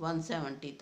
170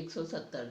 170।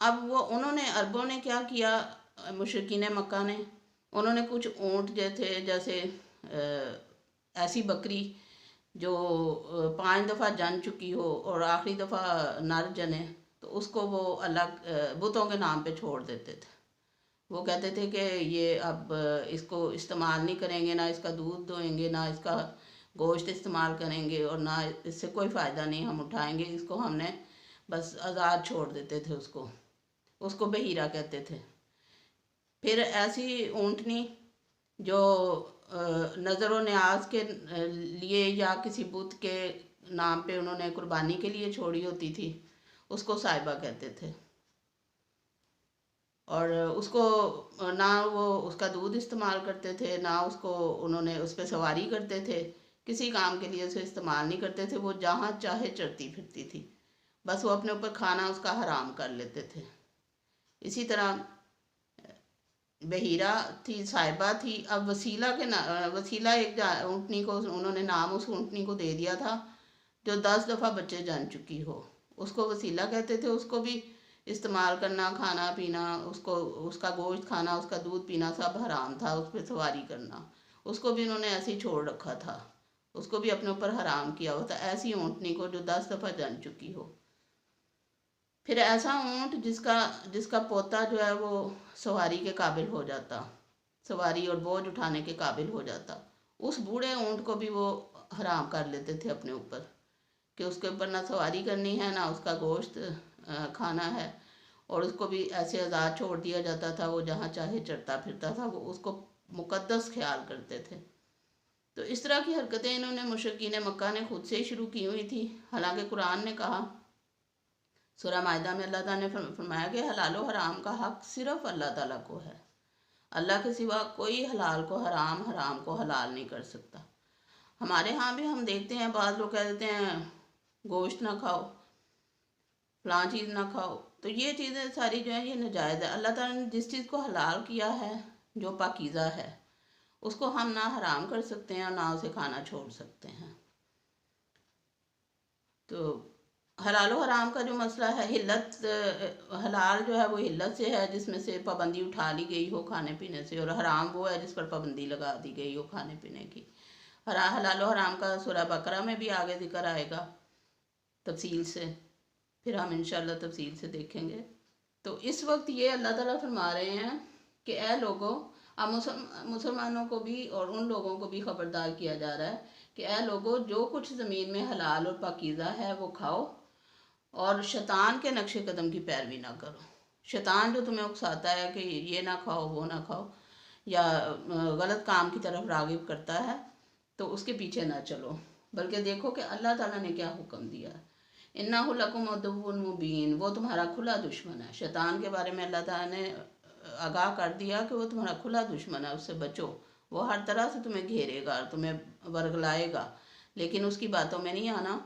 اب وہ انہوں نے عربوں نے کیا کیا، مشرکین مکہ نے، انہوں نے کچھ اونٹ جیسے ایسی بکری جو 5 دفعہ جن چکی ہو اور آخری دفعہ نر جنے، تو اس کو وہ اللہ بتوں کے نام پہ چھوڑ دیتے تھے۔ وہ کہتے تھے کہ یہ اب اس کو استعمال نہیں کریں گے، نہ اس کا دودھ دوئیں گے، نہ اس کا گوشت استعمال کریں گے، اور نہ اس سے کوئی فائدہ نہیں ہم اٹھائیں گے، اس کو ہم نے بس آزاد چھوڑ دیتے تھے۔ اس کو بحیرہ کہتے تھے۔ پھر ایسی اونٹنی جو نظر و نیاز کے لیے یا کسی بت کے نام پہ انہوں نے قربانی کے لیے چھوڑی ہوتی تھی، اس کو صائبہ کہتے تھے، اور اس کو نہ وہ اس کا دودھ استعمال کرتے تھے، نہ اس کو انہوں نے اس پہ سواری کرتے تھے، کسی کام کے لیے اسے استعمال نہیں کرتے تھے، وہ جہاں چاہے چرتی پھرتی تھی، بس وہ اپنے اوپر کھانا اس کا حرام کر لیتے تھے۔ اسی طرح بحیرہ تھی، صائبہ تھی۔ اب وسیلہ ایک اونٹنی کو انہوں نے نام اس اونٹنی کو دے دیا تھا جو 10 دفعہ بچے جن چکی ہو، اس کو وسیلہ کہتے تھے۔ اس کو بھی استعمال کرنا، کھانا پینا، اس کا گوشت کھانا، اس کا دودھ پینا سب حرام تھا، اس پہ سواری کرنا، اس کو بھی انہوں نے ایسے ہی چھوڑ رکھا تھا، اس کو بھی اپنے اوپر حرام کیا ہوا تھا، ایسی اونٹنی کو جو 10 دفعہ جن چکی ہو۔ پھر ایسا اونٹ جس کا پوتا جو ہے وہ سواری کے قابل ہو جاتا، سواری اور بوجھ اٹھانے کے قابل ہو جاتا، اس بوڑھے اونٹ کو بھی وہ حرام کر لیتے تھے اپنے اوپر، کہ اس کے اوپر نہ سواری کرنی ہے، نہ اس کا گوشت کھانا ہے، اور اس کو بھی ایسے آزاد چھوڑ دیا جاتا تھا، وہ جہاں چاہے چرتا پھرتا تھا، وہ اس کو مقدس خیال کرتے تھے۔ تو اس طرح کی حرکتیں انہوں نے مشرکین مکہ نے خود سے ہی شروع کی ہوئی تھی، حالانکہ قرآن نے کہا، سورہ مائدہ میں اللہ تعالیٰ نے فرمایا کہ حلال و حرام کا حق صرف اللہ تعالیٰ کو ہے، اللہ کے سوا کوئی حلال کو حرام، حرام کو حلال نہیں کر سکتا۔ ہمارے ہاں بھی ہم دیکھتے ہیں بعض لوگ کہہ دیتے ہیں گوشت نہ کھاؤ، فلاں چیز نہ کھاؤ، تو یہ چیزیں ساری جو ہیں یہ ناجائز ہے۔ اللہ تعالیٰ نے جس چیز کو حلال کیا ہے، جو پاکیزہ ہے، اس کو ہم نہ حرام کر سکتے ہیں اور نہ اسے کھانا چھوڑ سکتے ہیں۔ تو حلال و حرام کا جو مسئلہ ہے، حلال جو ہے وہ حلت سے ہے، جس میں سے پابندی اٹھا لی گئی ہو کھانے پینے سے، اور حرام وہ ہے جس پر پابندی لگا دی گئی ہو کھانے پینے کی۔ حلال و حرام کا سورہ بقرہ میں بھی آگے ذکر آئے گا تفصیل سے، پھر ہم انشاءاللہ تفصیل سے دیکھیں گے۔ تو اس وقت یہ اللہ تعالیٰ فرما رہے ہیں کہ اے لوگوں، اب مسلمانوں کو بھی اور ان لوگوں کو بھی خبردار کیا جا رہا ہے کہ اے لوگوں، جو کچھ زمین میں حلال اور پاکیزہ ہے وہ کھاؤ، اور شیطان کے نقش قدم کی پیروی نہ کرو۔ شیطان جو تمہیں اکساتا ہے کہ یہ نہ کھاؤ، وہ نہ کھاؤ، یا غلط کام کی طرف راغب کرتا ہے، تو اس کے پیچھے نہ چلو، بلکہ دیکھو کہ اللہ تعالیٰ نے کیا حکم دیا ہے۔ اِنَّهُ لَكُمْ عَدُوٌّ مُّبِينٌ، وہ تمہارا کھلا دشمن ہے۔ شیطان کے بارے میں اللہ تعالیٰ نے آگاہ کر دیا کہ وہ تمہارا کھلا دشمن ہے، اس سے بچو، وہ ہر طرح سے تمہیں گھیرے گا اور تمہیں ورگلائے گا، لیکن اس کی باتوں میں نہیں آنا۔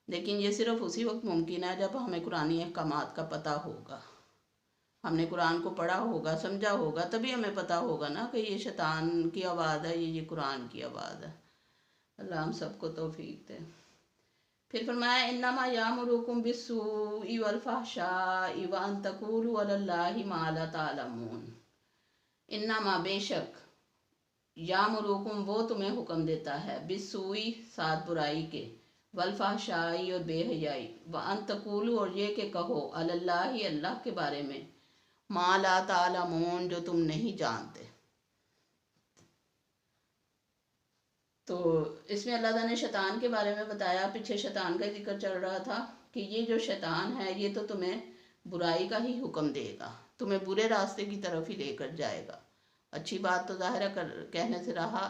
لیکن یہ صرف اسی وقت ممکن ہے جب ہمیں قرآنی احکامات کا پتہ ہوگا، ہم نے قرآن کو پڑھا ہوگا، سمجھا ہوگا، تبھی ہمیں پتہ ہوگا نا کہ یہ شیطان کی آواز ہے، یہ قرآن کی آواز ہے۔ اللہ ہم سب کو توفیق دے۔ پھر فرمایا انما یامرکم بالسوء والفحشاء وان تقولوا علی اللہ ما لا تعلمون۔ انما بے شک، یامرکم وہ تمہیں حکم دیتا ہے، بالسوء ساتھ برائی کے، والفحشاء اور بے حیائی، وان تقولوا اور یہ کہ کہو، علی اللہ اللہ کے بارے میں، ما لا تعلمون جو تم نہیں جانتے۔ تو اس میں اللہ تعالیٰ نے شیطان کے بارے میں بتایا، پیچھے شیطان کا ذکر چل رہا تھا کہ یہ جو شیطان ہے یہ تو تمہیں برائی کا ہی حکم دے گا، تمہیں برے راستے کی طرف ہی لے کر جائے گا۔ اچھی بات تو ظاہر ہے کہنے سے رہا،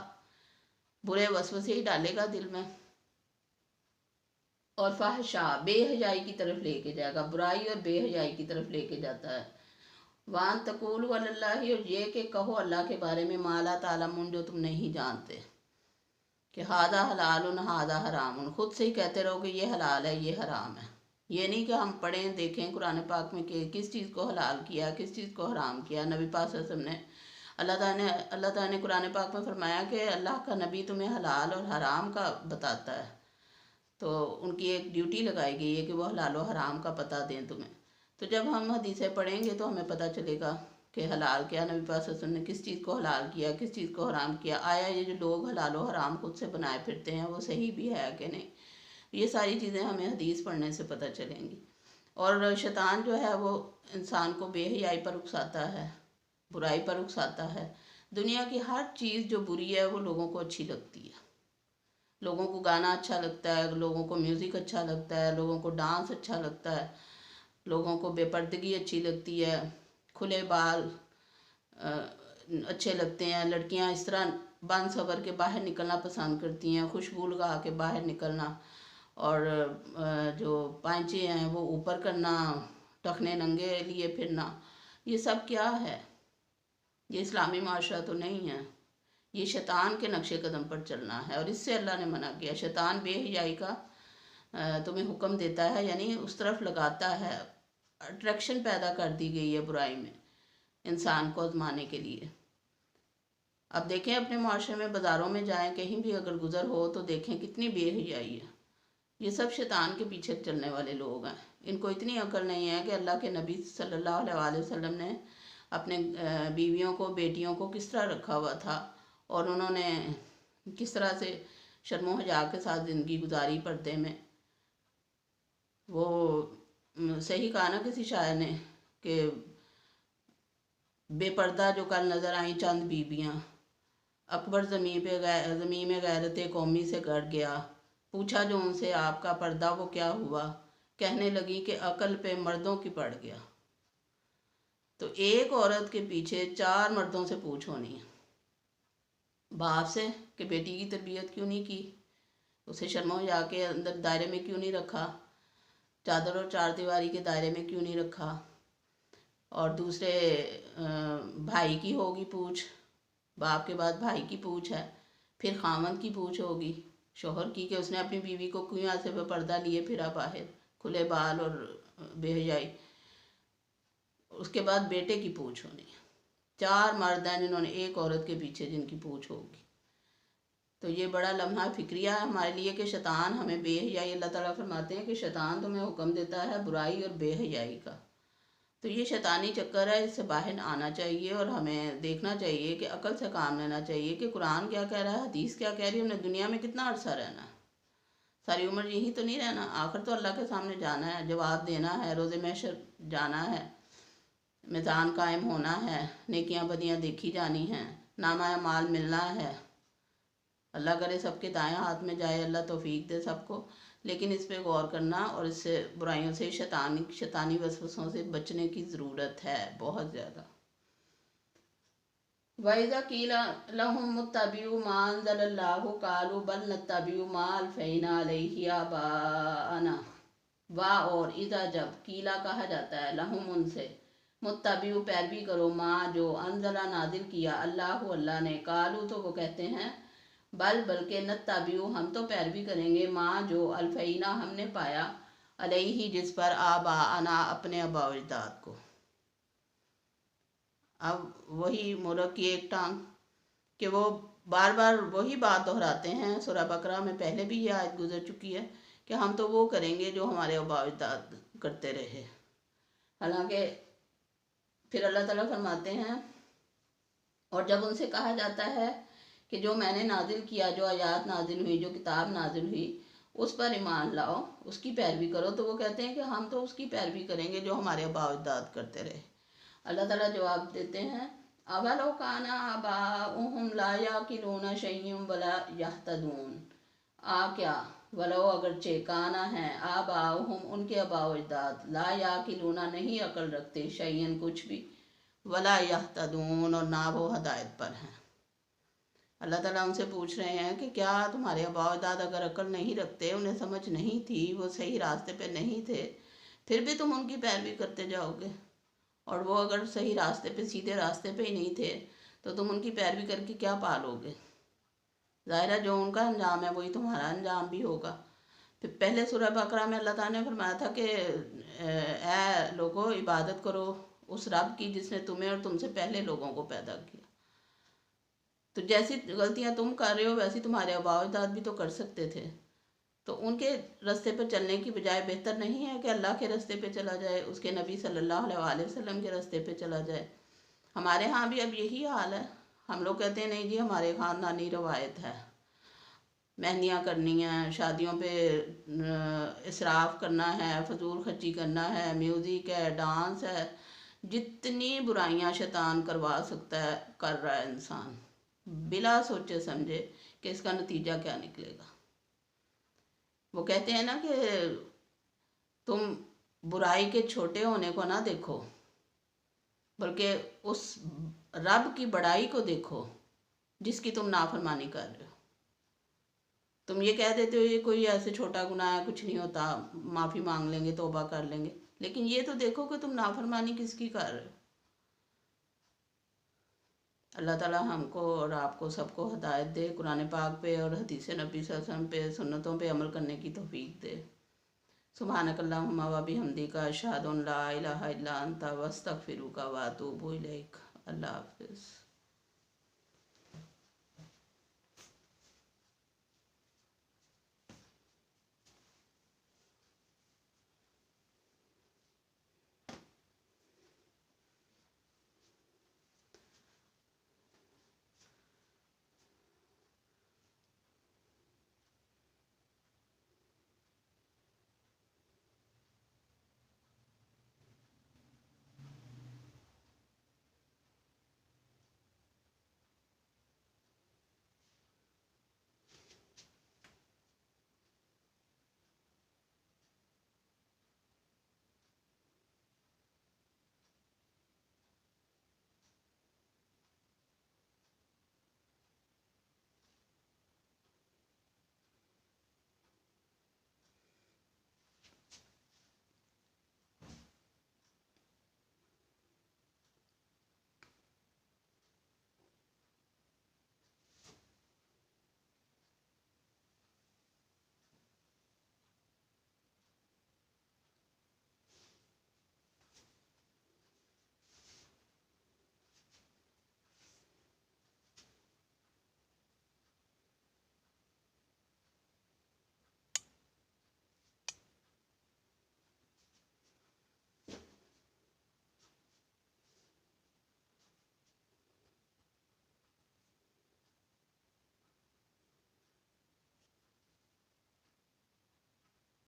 برے وسوسے ہی ڈالے گا دل میں، اور فحشاء بے حیائی کی طرف لے کے جائے گا، برائی اور بے حیائی کی طرف لے کے جاتا ہے۔ وان تقولوا علی اللہ اور یہ کہ کہو اللہ کے بارے میں، ما لا تعلمون جو تم نہیں جانتے، کہ ہادہ حلال ہادہ حرام، خود سے ہی کہتے رہو کہ یہ حلال ہے یہ حرام ہے۔ یہ نہیں کہ ہم پڑھیں دیکھیں قرآن پاک میں کہ کس چیز کو حلال کیا، کس چیز کو حرام کیا۔ نبی پاک صلی اللہ علیہ وسلم نے اللہ تعالیٰ نے قرآن پاک میں فرمایا کہ اللہ کا نبی تمہیں حلال اور حرام کا بتاتا ہے، تو ان کی ایک ڈیوٹی لگائی گئی ہے کہ وہ حلال و حرام کا پتہ دیں تمہیں۔ تو جب ہم حدیثیں پڑھیں گے تو ہمیں پتہ چلے گا کہ حلال کیا، نبی پاک صلی اللہ علیہ وسلم نے کس چیز کو حلال کیا، کس چیز کو حرام کیا، آیا یہ جو لوگ حلال و حرام خود سے بنائے پھرتے ہیں وہ صحیح بھی ہے کہ نہیں۔ یہ ساری چیزیں ہمیں حدیث پڑھنے سے پتہ چلیں گی۔ اور شیطان جو ہے وہ انسان کو بے حیائی پر اکساتا ہے، برائی پر اکساتا ہے۔ دنیا کی ہر چیز جو بری ہے وہ لوگوں کو اچھی لگتی ہے۔ لوگوں کو گانا اچھا لگتا ہے، لوگوں کو میوزک اچھا لگتا ہے، لوگوں کو ڈانس اچھا لگتا ہے، لوگوں کو بے پردگی اچھی لگتی ہے، کھلے بال اچھے لگتے ہیں، لڑکیاں اس طرح بن سور کے باہر نکلنا پسند کرتی ہیں، خوشبو لگا کے باہر نکلنا، اور جو پائنچے ہیں وہ اوپر کرنا، ٹخنے ننگے لیے پھرنا، یہ سب کیا ہے؟ یہ اسلامی معاشرہ تو نہیں ہے، یہ شیطان کے نقش قدم پر چلنا ہے، اور اس سے اللہ نے منع کیا۔ شیطان بے حیائی کا تمہیں حکم دیتا ہے، یعنی اس طرف لگاتا ہے، اٹریکشن پیدا کر دی گئی ہے برائی میں انسان کو آزمانے کے لیے۔ اب دیکھیں اپنے معاشرے میں، بازاروں میں جائیں، کہیں بھی اگر گزر ہو تو دیکھیں کتنی بے حیائی ہے۔ یہ سب شیطان کے پیچھے چلنے والے لوگ ہیں۔ ان کو اتنی عقل نہیں ہے کہ اللہ کے نبی صلی اللہ علیہ وسلم نے اپنے بیویوں کو، بیٹیوں کو کس طرح رکھا ہوا تھا، اور انہوں نے کس طرح سے شرم و حیا کے ساتھ زندگی گزاری پردے میں۔ وہ صحیح کہا نا کسی شاعر نے کہ بے پردہ جو کل نظر آئیں چند بیویاں، اکبر زمین میں غیرت قومی سے گڑ گیا، پوچھا جو ان سے آپ کا پردہ وہ کیا ہوا، کہنے لگی کہ عقل پہ مردوں کی پڑ گیا۔ تو ایک عورت کے پیچھے 4 مردوں سے پوچھ ہونی ہے۔ باپ سے کہ بیٹی کی تربیت کیوں نہیں کی، اسے شرم و حیا کے اندر دائرے میں کیوں نہیں رکھا، چادر اور چار دیواری کے دائرے میں کیوں نہیں رکھا، اور دوسرے بھائی کی ہوگی پوچھ، باپ کے بعد بھائی کی پوچھ ہے، پھر خاوند کی پوچھ ہوگی، شوہر کی، کہ اس نے اپنی بیوی کو کیوں ایسے بے پردہ لیے پھرا باہر، کھلے بال اور بے حیائی۔ اس کے بعد بیٹے کی پوچھ ہونی ہے۔ 4 مرد ہیں جنہوں نے ایک عورت کے پیچھے جن کی پوچھ ہوگی۔ تو یہ بڑا لمحہ فکریہ ہے ہمارے لیے کہ شیطان ہمیں بے حیائی، اللہ تعالیٰ فرماتے ہیں کہ شیطان تمہیں حکم دیتا ہے برائی اور بے حیائی کا۔ تو یہ شیطانی چکر ہے، اس سے باہر آنا چاہیے، اور ہمیں دیکھنا چاہیے کہ عقل سے کام لینا چاہیے کہ قرآن کیا کہہ رہا ہے، حدیث کیا کہہ رہی ہے۔ ہم نے دنیا میں کتنا عرصہ رہنا ہے؟ ساری عمر یہی تو نہیں رہنا، آخر تو اللہ کے سامنے جانا ہے، جواب دینا ہے، روز محشر جانا ہے، میزان قائم ہونا ہے، نیکیاں بدیاں دیکھی جانی ہیں، نامہ اعمال ملنا ہے۔ اللہ کرے سب کے دائیں ہاتھ میں جائے، اللہ توفیق دے سب کو، لیکن اس پہ غور کرنا اور اس سے برائیوں سے، شیطانی وسوسوں سے بچنے کی ضرورت ہے بہت زیادہ۔ وَإِذَا قِيلَ لَهُمُ اتَّبِعُوا مَا أَنزَلَ اللَّهُ قَالُوا بَلْ نَتَّبِعُ مَا أَلْفَيْنَا عَلَيْهِ آبَاءَنَا۔ اور اذا جب قیلا کہا جاتا ہے لہم ان سے، متبعو پیروی کرو، ماں جو انزلہ نازل کیا اللہ نے، قالو تو وہ کہتے ہیں، بلکہ نتبعو ہم تو پیروی کریں گے، ماں جو الفینا ہم نے پایا، علیہ جس پر، آباءنا اپنے آباء و اجداد کو۔ اب وہی مرغ کی ایک ٹانگ کہ وہ بار بار وہی بات دہراتے ہیں۔ سورہ بقرہ میں پہلے بھی یہ آیت گزر چکی ہے کہ ہم تو وہ کریں گے جو ہمارے آباء و اجداد کرتے رہے۔ حالانکہ پھر اللہ تعالیٰ فرماتے ہیں، اور جب ان سے کہا جاتا ہے کہ جو میں نے نازل کیا، جو آیات نازل ہوئی، جو کتاب نازل ہوئی، اس پر ایمان لاؤ، اس کی پیروی کرو، تو وہ کہتے ہیں کہ ہم تو اس کی پیروی کریں گے جو ہمارے آباء و اجداد کرتے رہے۔ اللہ تعالیٰ جواب دیتے ہیں، اولو کان آباؤہم لا یعقلون شیئا ولا یہتدون۔ کیا ولو اگرچہ کانا ہے، آباؤہم ان کے آباء و اجداد، لا یعقلون نہیں عقل رکھتے، شیئا کچھ بھی، ولا یہتدون اور نہ وہ ہدایت پر ہیں۔ اللہ تعالیٰ ان سے پوچھ رہے ہیں کہ کیا تمہارے آباء و اجداد اگر عقل نہیں رکھتے، انہیں سمجھ نہیں تھی، وہ صحیح راستے پہ نہیں تھے، پھر بھی تم ان کی پیروی کرتے جاؤ گے؟ اور وہ اگر صحیح راستے پہ، سیدھے راستے پہ ہی نہیں تھے تو تم ان کی پیروی کر کے کیا پالو گے؟ ظاہر ہے جو ان کا انجام ہے وہی تمہارا انجام بھی ہوگا۔ پھر پہلے سورہ بقرہ میں اللہ تعالیٰ نے فرمایا تھا کہ اے لوگو عبادت کرو اس رب کی جس نے تمہیں اور تم سے پہلے لوگوں کو پیدا کیا۔ تو جیسی غلطیاں تم کر رہے ہو ویسی تمہارے آباء و اجداد بھی تو کر سکتے تھے۔ تو ان کے راستے پہ چلنے کی بجائے بہتر نہیں ہے کہ اللہ کے راستے پہ چلا جائے، اس کے نبی صلی اللہ علیہ وآلہ وسلم کے راستے پہ چلا جائے؟ ہمارے ہاں بھی اب یہی حال ہے. ہم لوگ کہتے ہیں نہیں جی ہمارے خاندانی روایت ہے، مہندیاں کرنی ہیں، شادیوں پہ اسراف کرنا ہے، فضول خرچی کرنا ہے، میوزک ہے، ڈانس ہے، جتنی برائیاں شیطان کروا سکتا ہے کر رہا ہے انسان، بلا سوچے سمجھے کہ اس کا نتیجہ کیا نکلے گا. وہ کہتے ہیں نا کہ تم برائی کے چھوٹے ہونے کو نہ دیکھو، بلکہ اس رب کی بڑائی کو دیکھو جس کی تم نافرمانی کر رہے ہو. تم یہ کہہ دیتے ہو یہ کوئی ایسے چھوٹا گناہ ہے، کچھ نہیں ہوتا، معافی مانگ لیں گے، توبہ کر لیں گے، لیکن یہ تو دیکھو کہ تم نافرمانی کس کی کر رہے ہو. اللہ تعالی ہم کو اور آپ کو سب کو ہدایت دے، قرآن پاک پہ اور حدیث نبی صلی اللہ علیہ وسلم پہ، سنتوں پہ عمل کرنے کی توفیق دے. سبحانک اللہم و بحمدک، اشہد ان لا الہ الا انت، واستغفرک واتوب الیک. اللہ حافظ.